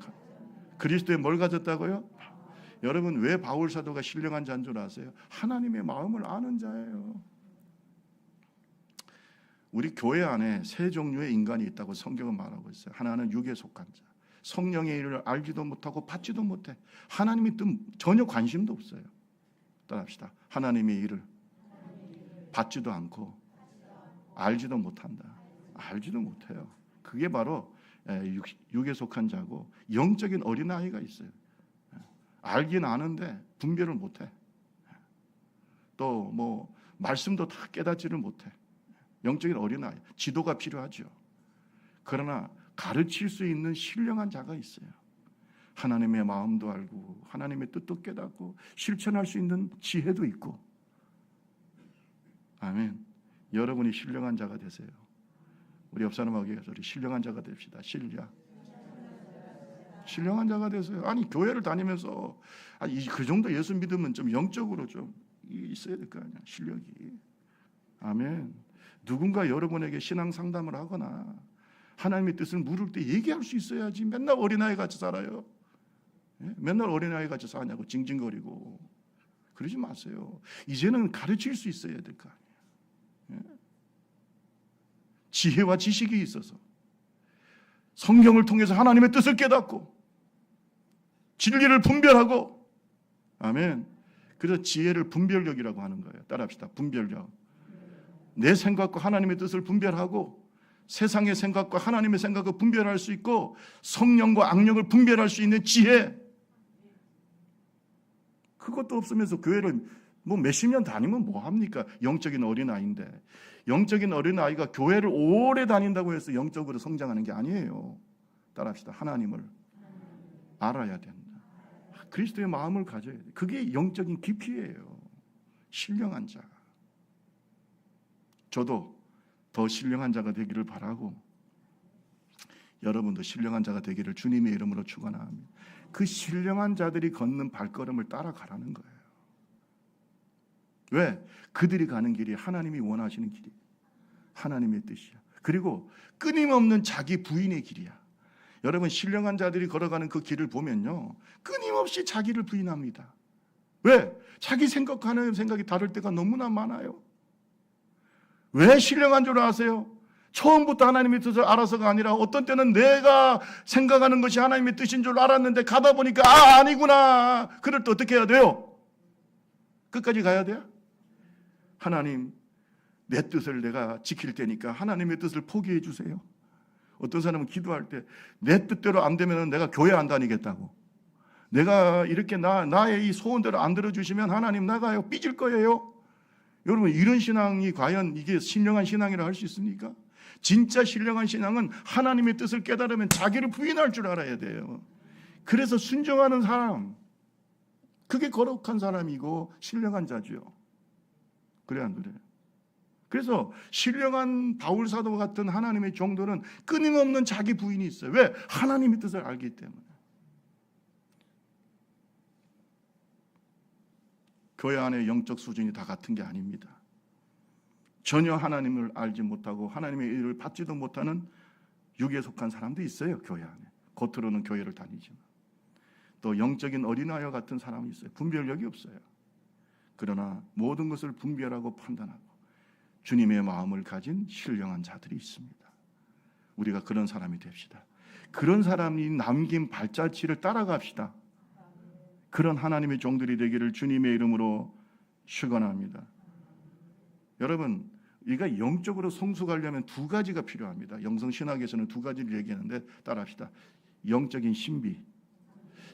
그리스도의 뭘 가졌다고요? 여러분, 왜 바울 사도가 신령한 자인 줄 아세요? 하나님의 마음을 아는 자예요. 우리 교회 안에 세 종류의 인간이 있다고 성경은 말하고 있어요. 하나는 육에 속한 자, 성령의 일을 알지도 못하고 받지도 못해. 하나님의 뜻 전혀 관심도 없어요. 따라합시다. 하나님의 일을 받지도 않고 알지도 못한다. 알지도 못해요. 그게 바로 육에 속한 자고, 영적인 어린아이가 있어요. 알긴 아는데 분별을 못해. 또 뭐 말씀도 다 깨닫지를 못해. 영적인 어린아이, 지도가 필요하죠. 그러나 가르칠 수 있는 신령한 자가 있어요. 하나님의 마음도 알고 하나님의 뜻도 깨닫고 실천할 수 있는 지혜도 있고. 아멘. 여러분이 신령한 자가 되세요. 우리 옆 사람하고 얘기해서 우리 신령한 자가 됩시다. 신령한 자가 되세요. 아니, 교회를 다니면서 그 정도 예수 믿으면 좀 영적으로 좀 있어야 될 거 아니야. 실력이. 아멘. 누군가 여러분에게 신앙 상담을 하거나 하나님의 뜻을 물을 때 얘기할 수 있어야지. 맨날 어린아이 같이 살아요. 맨날 어린아이 같이 사냐고 징징거리고 그러지 마세요. 이제는 가르칠 수 있어야 될 거 아니에요. 지혜와 지식이 있어서 성경을 통해서 하나님의 뜻을 깨닫고 진리를 분별하고. 아멘. 그래서 지혜를 분별력이라고 하는 거예요. 따라합시다. 분별력. 내 생각과 하나님의 뜻을 분별하고 세상의 생각과 하나님의 생각을 분별할 수 있고 성령과 악령을 분별할 수 있는 지혜. 그것도 없으면서 교회를 뭐 몇십 년 다니면 뭐합니까? 영적인 어린아이인데. 영적인 어린아이가 교회를 오래 다닌다고 해서 영적으로 성장하는 게 아니에요. 따라합시다. 하나님을 알아야 된다. 그리스도의 마음을 가져야 돼. 그게 영적인 깊이예요. 신령한 자. 저도 더 신령한 자가 되기를 바라고 여러분도 신령한 자가 되기를 주님의 이름으로 축원합니다. 그 신령한 자들이 걷는 발걸음을 따라가라는 거예요. 왜? 그들이 가는 길이 하나님이 원하시는 길이에요. 하나님의 뜻이야. 그리고 끊임없는 자기 부인의 길이야. 여러분, 신령한 자들이 걸어가는 그 길을 보면요, 끊임없이 자기를 부인합니다. 왜? 자기 생각하는 생각이 다를 때가 너무나 많아요. 왜 신령한 줄 아세요? 처음부터 하나님의 뜻을 알아서가 아니라 어떤 때는 내가 생각하는 것이 하나님의 뜻인 줄 알았는데 가다 보니까 아니구나. 그럴 때 어떻게 해야 돼요? 끝까지 가야 돼요? 하나님, 내 뜻을 내가 지킬 테니까 하나님의 뜻을 포기해 주세요. 어떤 사람은 기도할 때 내 뜻대로 안 되면 내가 교회 안 다니겠다고. 내가 이렇게 나의 이 소원대로 안 들어주시면 하나님 나가요. 삐질 거예요. 여러분, 이런 신앙이 과연 이게 신령한 신앙이라 할 수 있습니까? 진짜 신령한 신앙은 하나님의 뜻을 깨달으면 자기를 부인할 줄 알아야 돼요. 그래서 순종하는 사람, 그게 거룩한 사람이고 신령한 자죠. 그래 안 그래요? 그래서 신령한 바울 사도 같은 하나님의 종들은 끊임없는 자기 부인이 있어요. 왜? 하나님의 뜻을 알기 때문에. 교회 안의 영적 수준이 다 같은 게 아닙니다. 전혀 하나님을 알지 못하고 하나님의 일을 받지도 못하는 육에 속한 사람도 있어요. 교회 안에. 겉으로는 교회를 다니지만 또 영적인 어린아이와 같은 사람이 있어요. 분별력이 없어요. 그러나 모든 것을 분별하고 판단하고 주님의 마음을 가진 신령한 자들이 있습니다. 우리가 그런 사람이 됩시다. 그런 사람이 남긴 발자취를 따라갑시다. 그런 하나님의 종들이 되기를 주님의 이름으로 축원합니다. 여러분, 우리가 영적으로 성숙하려면 두 가지가 필요합니다. 영성신학에서는 두 가지를 얘기하는데 따라합시다. 영적인 신비.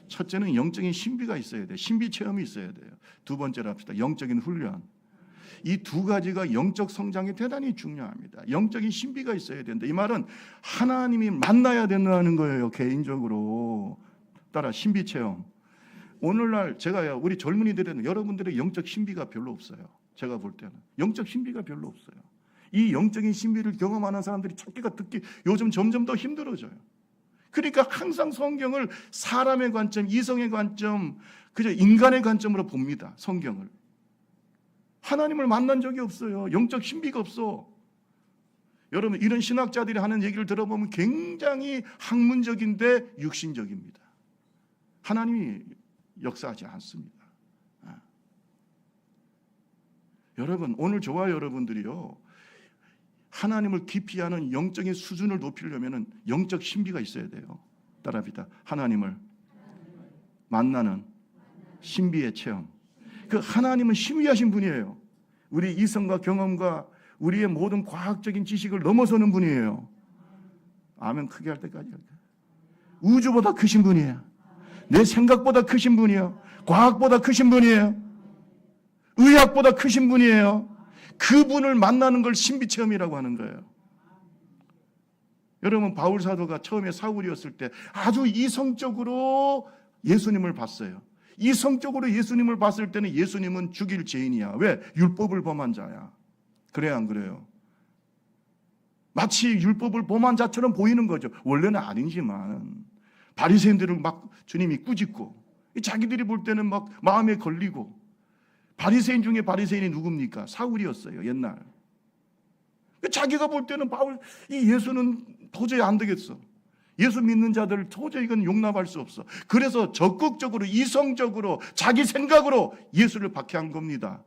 첫째는 영적인 신비가 있어야 돼요. 신비 체험이 있어야 돼요. 두 번째로 합시다. 영적인 훈련. 이 두 가지가 영적 성장에 대단히 중요합니다. 영적인 신비가 있어야 된다. 이 말은 하나님이 만나야 된다는 거예요. 개인적으로. 따라 신비 체험. 오늘날 제가요, 우리 젊은이들은 여러분들의 영적 신비가 별로 없어요. 제가 볼 때는 영적 신비가 별로 없어요. 이 영적인 신비를 경험하는 사람들이 찾기가 듣기 요즘 점점 더 힘들어져요. 그러니까 항상 성경을 사람의 관점, 이성의 관점, 그저 인간의 관점으로 봅니다. 성경을. 하나님을 만난 적이 없어요. 영적 신비가 없어. 여러분, 이런 신학자들이 하는 얘기를 들어보면 굉장히 학문적인데 육신적입니다. 하나님이 역사하지 않습니다. 여러분, 오늘 저와 여러분들이요, 하나님을 깊이 아는 영적인 수준을 높이려면 영적 신비가 있어야 돼요. 따라합니다. 하나님을 만나는 신비의 체험. 그 하나님은 신비하신 분이에요. 우리 이성과 경험과 우리의 모든 과학적인 지식을 넘어서는 분이에요. 아멘 크게 할 때까지 할까요? 우주보다 크신 분이에요. 내 생각보다 크신 분이에요. 과학보다 크신 분이에요. 의학보다 크신 분이에요. 그분을 만나는 걸 신비체험이라고 하는 거예요. 여러분, 바울 사도가 처음에 사울이었을 때 아주 이성적으로 예수님을 봤어요. 이성적으로 예수님을 봤을 때는 예수님은 죽일 죄인이야. 왜? 율법을 범한 자야. 그래야 안 그래요? 마치 율법을 범한 자처럼 보이는 거죠. 원래는 아니지만 바리새인들을 막 주님이 꾸짖고 자기들이 볼 때는 막 마음에 걸리고. 바리새인 중에 바리새인이 누굽니까? 사울이었어요. 옛날. 자기가 볼 때는 바울, 이 예수는 도저히 안 되겠어. 예수 믿는 자들을 도저히 이건 용납할 수 없어. 그래서 적극적으로 이성적으로 자기 생각으로 예수를 박해한 겁니다.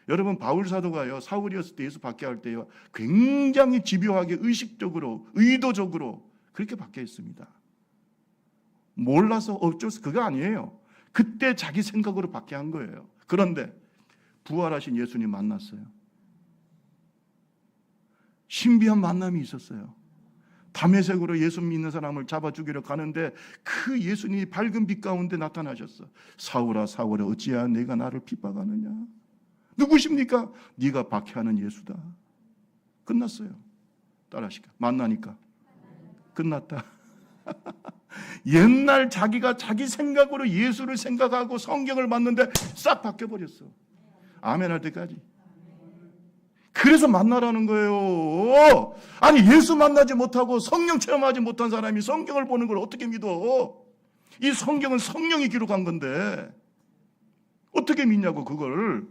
여러분, 바울 사도가요, 사울이었을 때 예수 박해할 때요, 굉장히 집요하게 의식적으로 의도적으로 그렇게 박해했습니다. 몰라서 어쩔 수 그거 아니에요. 그때 자기 생각으로 박해한 거예요. 그런데 부활하신 예수님 만났어요. 신비한 만남이 있었어요. 담에색으로 예수 믿는 사람을 잡아 죽이려 가는데 그 예수님이 밝은 빛 가운데 나타나셨어. 사울아 사울아 어찌하여 내가 나를 핍박하느냐. 누구십니까? 네가 박해하는 예수다. 끝났어요. 따라하시까 만나니까 끝났다. 옛날 자기가 자기 생각으로 예수를 생각하고 성경을 봤는데 싹 바뀌어버렸어. 아멘 할 때까지. 그래서 만나라는 거예요. 아니, 예수 만나지 못하고 성령 체험하지 못한 사람이 성경을 보는 걸 어떻게 믿어? 이 성경은 성령이 기록한 건데 어떻게 믿냐고 그걸.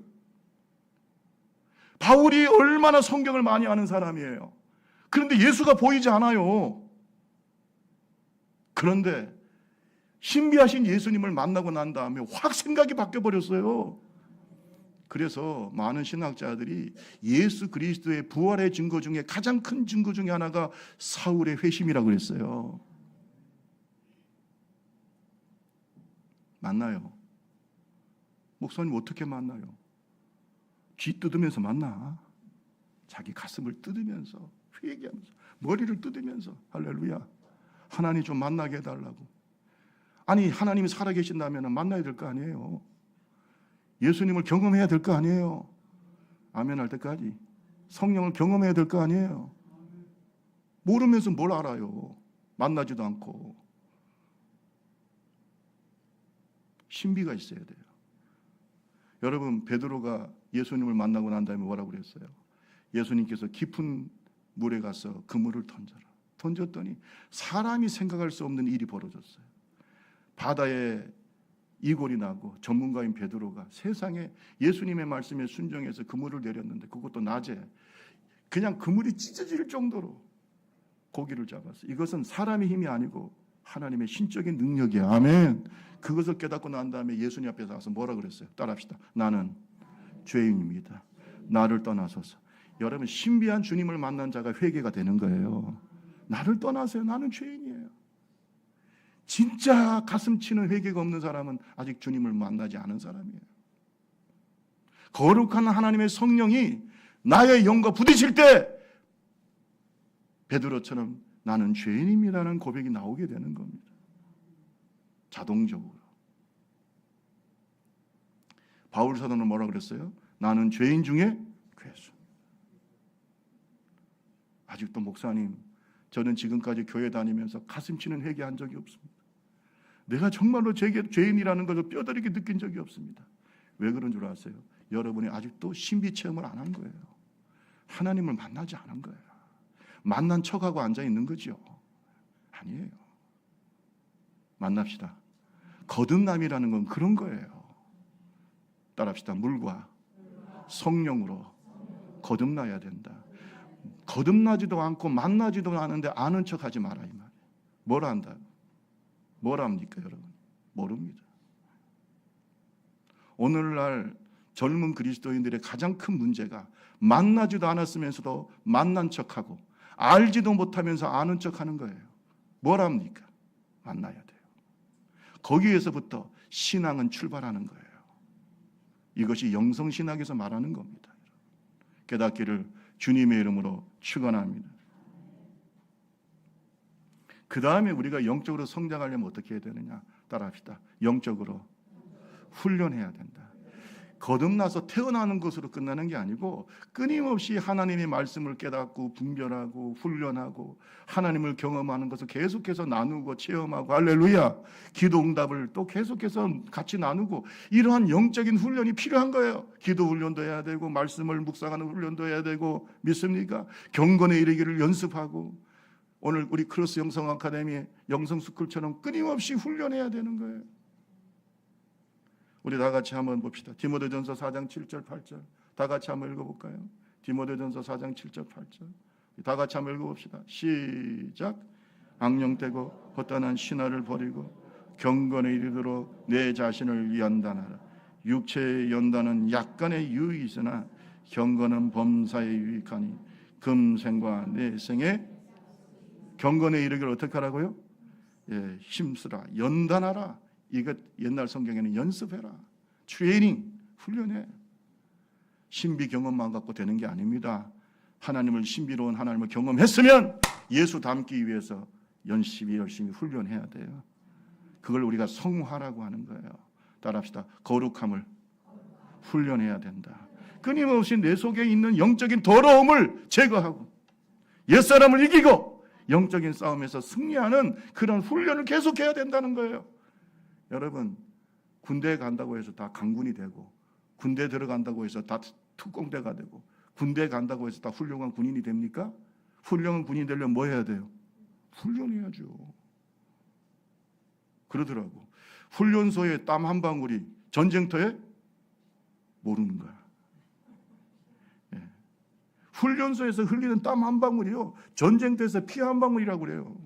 바울이 얼마나 성경을 많이 아는 사람이에요. 그런데 예수가 보이지 않아요. 그런데 신비하신 예수님을 만나고 난 다음에 확 생각이 바뀌어버렸어요. 그래서 많은 신학자들이 예수 그리스도의 부활의 증거 중에 가장 큰 증거 중에 하나가 사울의 회심이라고 그랬어요. 만나요. 목사님 어떻게 만나요? 귀 뜯으면서 만나. 자기 가슴을 뜯으면서 회개하면서 머리를 뜯으면서 할렐루야. 하나님 좀 만나게 해달라고. 아니, 하나님이 살아계신다면 만나야 될 거 아니에요. 예수님을 경험해야 될 거 아니에요. 아멘 할 때까지. 성령을 경험해야 될 거 아니에요. 모르면서 뭘 알아요. 만나지도 않고. 신비가 있어야 돼요. 여러분, 베드로가 예수님을 만나고 난 다음에 뭐라고 그랬어요? 예수님께서 깊은 물에 가서 그물을 던져라. 던졌더니 사람이 생각할 수 없는 일이 벌어졌어요. 바다에 이골이 나고 전문가인 베드로가 세상에 예수님의 말씀에 순종해서 그물을 내렸는데 그것도 낮에 그냥 그물이 찢어질 정도로 고기를 잡았어요. 이것은 사람의 힘이 아니고 하나님의 신적인 능력이야. 아멘. 그것을 깨닫고 난 다음에 예수님 앞에 가서 뭐라 그랬어요? 따라합시다. 나는 죄인입니다. 나를 떠나소서. 여러분, 신비한 주님을 만난 자가 회개가 되는 거예요. 나를 떠나세요. 나는 죄인이에요. 진짜 가슴 치는 회개가 없는 사람은 아직 주님을 만나지 않은 사람이에요. 거룩한 하나님의 성령이 나의 영과 부딪힐 때 베드로처럼 나는 죄인입니다라는 고백이 나오게 되는 겁니다. 자동적으로. 바울 사도는 뭐라 그랬어요? 나는 죄인 중에 괴수. 아직도 목사님, 저는 지금까지 교회 다니면서 가슴 치는 회개한 적이 없습니다. 내가 정말로 죄인이라는 것을 뼈저리게 느낀 적이 없습니다. 왜 그런 줄 아세요? 여러분이 아직도 신비 체험을 안 한 거예요. 하나님을 만나지 않은 거예요. 만난 척하고 앉아 있는 거죠. 아니에요. 만납시다. 거듭남이라는 건 그런 거예요. 따라합시다. 물과 성령으로 거듭나야 된다. 거듭나지도 않고 만나지도 않은데 아는 척하지 마라 이 말이에요. 뭘 안다? 뭘 압니까 여러분? 모릅니다. 오늘날 젊은 그리스도인들의 가장 큰 문제가 만나지도 않았으면서도 만난 척하고 알지도 못하면서 아는 척하는 거예요. 뭘 합니까? 만나야 돼요. 거기에서부터 신앙은 출발하는 거예요. 이것이 영성신학에서 말하는 겁니다. 깨닫기를 주님의 이름으로 축원합니다. 그 다음에 우리가 영적으로 성장하려면 어떻게 해야 되느냐? 따라합시다. 영적으로 훈련해야 된다. 거듭나서 태어나는 것으로 끝나는 게 아니고 끊임없이 하나님의 말씀을 깨닫고 분별하고 훈련하고 하나님을 경험하는 것을 계속해서 나누고 체험하고 할렐루야, 기도 응답을 또 계속해서 같이 나누고 이러한 영적인 훈련이 필요한 거예요. 기도 훈련도 해야 되고 말씀을 묵상하는 훈련도 해야 되고, 믿습니까? 경건에 이르기를 연습하고, 오늘 우리 크로스 영성 아카데미 영성 스쿨처럼 끊임없이 훈련해야 되는 거예요. 우리 다 같이 한번 봅시다. 디모데전서 4장 7절 8절 다 같이 한번 읽어볼까요? 디모데전서 4장 7절 8절 다 같이 한번 읽어봅시다. 시작. 악령되고 헛단한 신화를 버리고 경건에 이르도록 내 자신을 연단하라. 육체의 연단은 약간의 유익이 있으나 경건은 범사에 유익하니 금생과 내생에 경건에 이르기를 어떻게 하라고요? 예, 힘쓰라, 연단하라. 이것 옛날 성경에는 연습해라, 트레이닝, 훈련해. 신비 경험만 갖고 되는 게 아닙니다. 하나님을, 신비로운 하나님을 경험했으면 예수 닮기 위해서 열심히 훈련해야 돼요. 그걸 우리가 성화라고 하는 거예요. 따라합시다. 거룩함을 훈련해야 된다. 끊임없이 내 속에 있는 영적인 더러움을 제거하고 옛사람을 이기고 영적인 싸움에서 승리하는 그런 훈련을 계속해야 된다는 거예요. 여러분, 군대에 간다고 해서 다 강군이 되고, 군대 들어간다고 해서 다 특공대가 되고, 군대에 간다고 해서 다 훌륭한 군인이 됩니까? 훌륭한 군인이 되려면 뭐 해야 돼요? 훈련해야죠. 그러더라고. 훈련소에 땀 한 방울이 전쟁터에 모르는 거야. 예. 훈련소에서 흘리는 땀 한 방울이요, 전쟁터에서 피 한 방울이라고 그래요.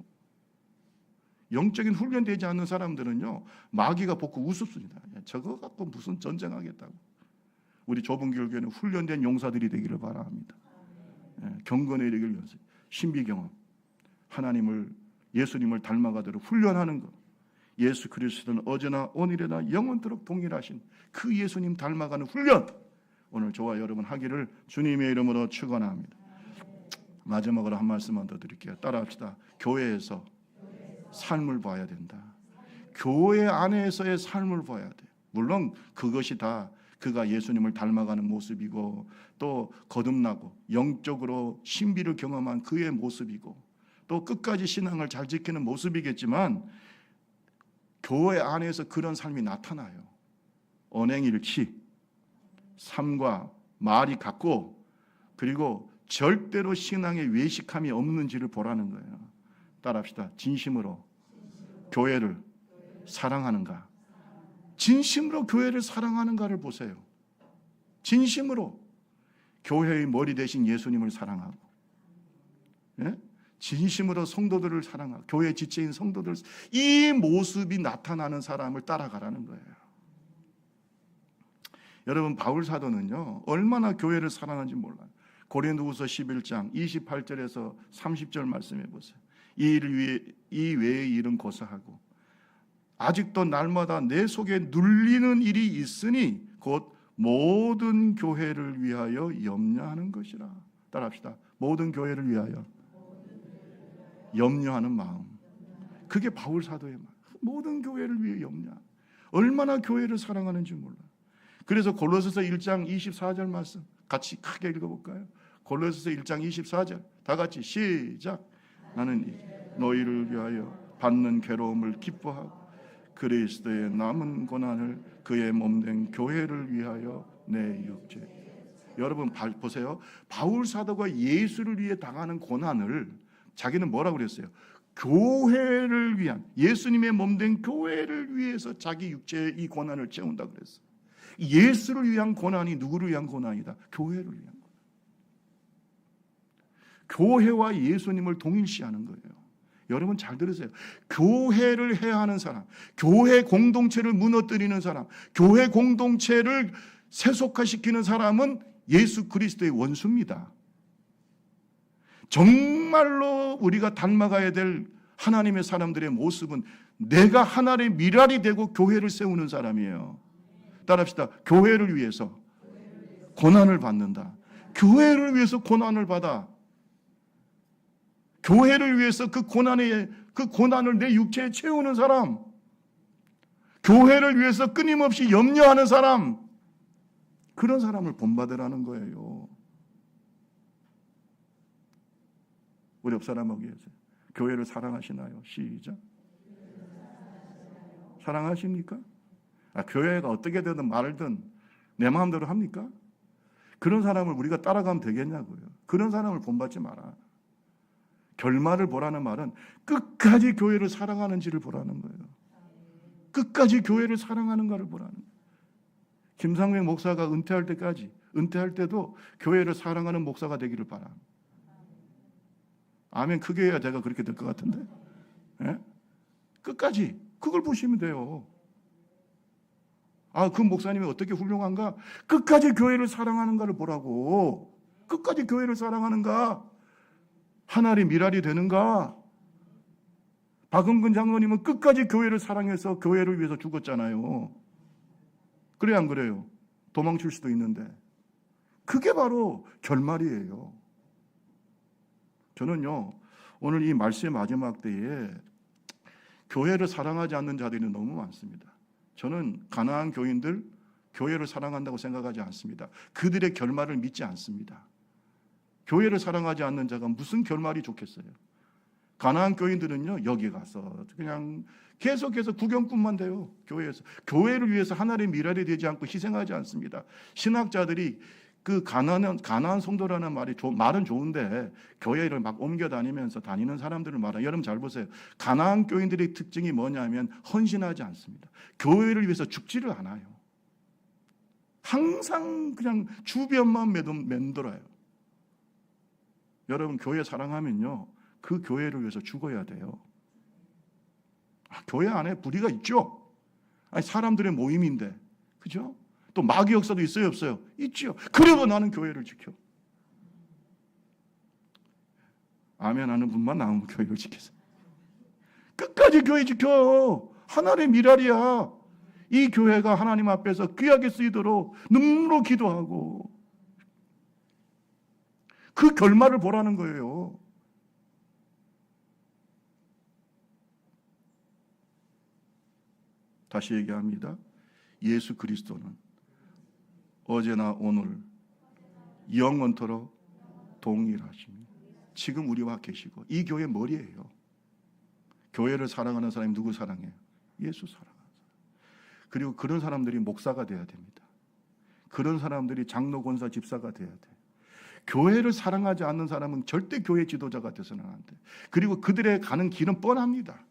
영적인 훈련되지 않는 사람들은요, 마귀가 보고 우습습니다. 저거 갖고 무슨 전쟁하겠다고. 우리 좁은 교회는 훈련된 용사들이 되기를 바랍니다. 경건에 이르기를 연습, 신비 경험, 하나님을, 예수님을 닮아가도록 훈련하는 것. 예수 그리스도는 어제나 오늘이나 영원토록 동일하신 그 예수님 닮아가는 훈련, 오늘 저와 여러분 하기를 주님의 이름으로 축원합니다. 마지막으로 한 말씀만 더 드릴게요. 따라합시다. 교회에서 삶을 봐야 된다. 교회 안에서의 삶을 봐야 돼. 물론 그것이 다 그가 예수님을 닮아가는 모습이고, 또 거듭나고 영적으로 신비를 경험한 그의 모습이고, 또 끝까지 신앙을 잘 지키는 모습이겠지만, 교회 안에서 그런 삶이 나타나요. 언행일치, 삶과 말이 같고, 그리고 절대로 신앙에 외식함이 없는지를 보라는 거예요. 따라합시다. 진심으로 교회를 사랑하는가? 진심으로 교회를 사랑하는가를 보세요. 진심으로 교회의 머리 대신 예수님을 사랑하고, 예? 진심으로 성도들을 사랑하고, 교회 지체인 성도들, 이 모습이 나타나는 사람을 따라가라는 거예요. 여러분 바울 사도는요 얼마나 교회를 사랑하는지 몰라요. 고린도후서 11장 28절에서 30절 말씀해 보세요. 이 외의 일은 고사하고 아직도 날마다 내 속에 눌리는 일이 있으니 곧 모든 교회를 위하여 염려하는 것이라. 따라합시다. 모든 교회를 위하여 염려하는 마음. 그게 바울 사도의 마음. 모든 교회를 위해 염려. 얼마나 교회를 사랑하는지 몰라. 그래서 골로새서 1장 24절 말씀 같이 크게 읽어볼까요? 골로새서 1장 24절 다 같이 시작. 나는 너희를 위하여 받는 괴로움을 기뻐하고 그리스도의 남은 고난을 그의 몸된 교회를 위하여 내 육체. 여러분 보세요. 바울 사도가 예수를 위해 당하는 고난을 자기는 뭐라고 그랬어요? 교회를 위한, 예수님의 몸된 교회를 위해서 자기 육체의 이 고난을 채운다 그랬어요. 예수를 위한 고난이 누구를 위한 고난이다? 교회를 위한 고난. 교회와 예수님을 동일시하는 거예요. 여러분 잘 들으세요. 교회를 해야 하는 사람, 교회 공동체를 무너뜨리는 사람, 교회 공동체를 세속화시키는 사람은 예수 그리스도의 원수입니다. 정말로 우리가 닮아가야 될 하나님의 사람들의 모습은 내가 하나님의 미랄이 되고 교회를 세우는 사람이에요. 따라합시다. 교회를 위해서 고난을 받는다. 교회를 위해서 고난을 받아. 교회를 위해서 그 고난을 내 육체에 채우는 사람, 교회를 위해서 끊임없이 염려하는 사람, 그런 사람을 본받으라는 거예요. 우리 옆 사람하고 계세요. 교회를 사랑하시나요? 시작. 사랑하십니까? 교회가 어떻게 되든 말든 내 마음대로 합니까? 그런 사람을 우리가 따라가면 되겠냐고요. 그런 사람을 본받지 마라. 결말을 보라는 말은 끝까지 교회를 사랑하는지를 보라는 거예요. 끝까지 교회를 사랑하는가를 보라는 거예요. 김상백 목사가 은퇴할 때도 교회를 사랑하는 목사가 되기를 바랍니다. 아멘. 크게 해야 제가 그렇게 될 것 같은데. 예? 끝까지 그걸 보시면 돼요. 그 목사님이 어떻게 훌륭한가? 끝까지 교회를 사랑하는가를 보라고. 끝까지 교회를 사랑하는가? 하나의 미랄이 되는가? 박은근 장로님은 끝까지 교회를 사랑해서 교회를 위해서 죽었잖아요. 그래요, 안 그래요? 도망칠 수도 있는데. 그게 바로 결말이에요. 저는요, 오늘 이 말씀의 마지막 때에 교회를 사랑하지 않는 자들이 너무 많습니다. 저는 가나안 교인들 교회를 사랑한다고 생각하지 않습니다. 그들의 결말을 믿지 않습니다. 교회를 사랑하지 않는 자가 무슨 결말이 좋겠어요? 가나안 교인들은요, 여기 가서 그냥 계속해서 구경꾼만 돼요. 교회에서. 교회를 위해서 하나님의 미랄이 되지 않고 희생하지 않습니다. 신학자들이 그 가나안 성도라는 말은 좋은데 교회를 막 옮겨 다니면서 다니는 사람들을 말해요. 여러분 잘 보세요. 가나안 교인들의 특징이 뭐냐면 헌신하지 않습니다. 교회를 위해서 죽지를 않아요. 항상 그냥 주변만 맴돌아요. 여러분 교회 사랑하면요, 그 교회를 위해서 죽어야 돼요. 교회 안에 불의가 있죠. 사람들의 모임인데, 그죠? 또 마귀 역사도 있어요, 없어요? 있죠. 그래도 나는 교회를 지켜. 아멘 하는 분만 나오면 교회를 지키세요. 끝까지 교회 지켜. 하나님의 미랄이야. 이 교회가 하나님 앞에서 귀하게 쓰이도록 눈물로 기도하고 그 결말을 보라는 거예요. 다시 얘기합니다. 예수 그리스도는 어제나 오늘 영원토록 동일하십니다. 지금 우리와 계시고 이 교회 머리예요. 교회를 사랑하는 사람이 누구 사랑해요? 예수 사랑하는 사람. 그리고 그런 사람들이 목사가 돼야 됩니다. 그런 사람들이 장로, 권사, 집사가 돼야 돼요. 교회를 사랑하지 않는 사람은 절대 교회 지도자가 돼서는 안 돼. 그리고 그들의 가는 길은 뻔합니다.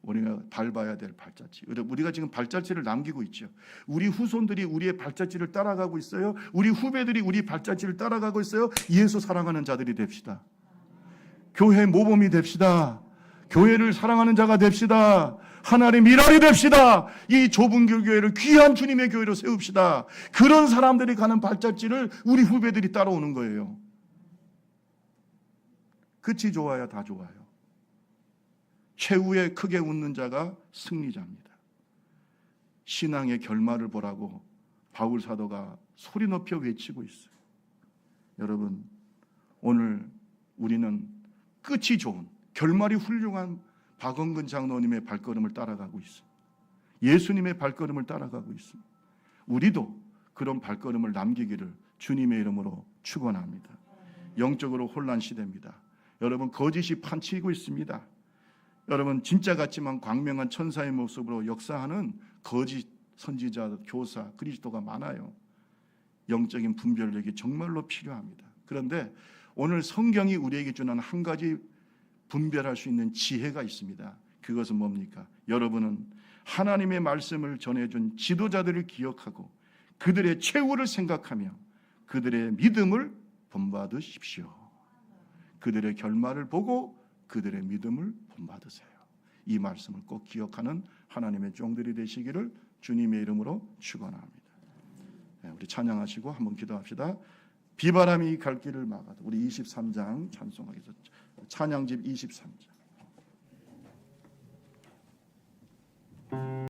우리가 밟아야 될 발자취. 우리가 지금 발자취를 남기고 있죠. 우리 후손들이 우리의 발자취를 따라가고 있어요. 우리 후배들이 우리 발자취를 따라가고 있어요. 예수 사랑하는 자들이 됩시다. 교회 모범이 됩시다. 교회를 사랑하는 자가 됩시다. 하나님 일할이 됩시다. 이 좁은 교회를 귀한 주님의 교회로 세웁시다. 그런 사람들이 가는 발자취를 우리 후배들이 따라오는 거예요. 끝이 좋아야 다 좋아요. 최후에 크게 웃는 자가 승리자입니다. 신앙의 결말을 보라고 바울 사도가 소리 높여 외치고 있어요. 여러분, 오늘 우리는 끝이 좋은, 결말이 훌륭한 박원근 장로님의 발걸음을 따라가고 있습니다. 예수님의 발걸음을 따라가고 있습니다. 우리도 그런 발걸음을 남기기를 주님의 이름으로 축원합니다. 영적으로 혼란 시대입니다. 여러분, 거짓이 판치고 있습니다. 여러분, 진짜 같지만 광명한 천사의 모습으로 역사하는 거짓 선지자, 교사, 그리스도가 많아요. 영적인 분별력이 정말로 필요합니다. 그런데 오늘 성경이 우리에게 주는 한 가지 분별할 수 있는 지혜가 있습니다. 그것은 뭡니까? 여러분은 하나님의 말씀을 전해준 지도자들을 기억하고 그들의 최후를 생각하며 그들의 믿음을 본받으십시오. 그들의 결말을 보고 그들의 믿음을 본받으세요. 이 말씀을 꼭 기억하는 하나님의 종들이 되시기를 주님의 이름으로 축원합니다. 우리 찬양하시고 한번 기도합시다. 비바람이 갈 길을 막아도 우리 23장 찬송하겠습니다. 찬양집 23장.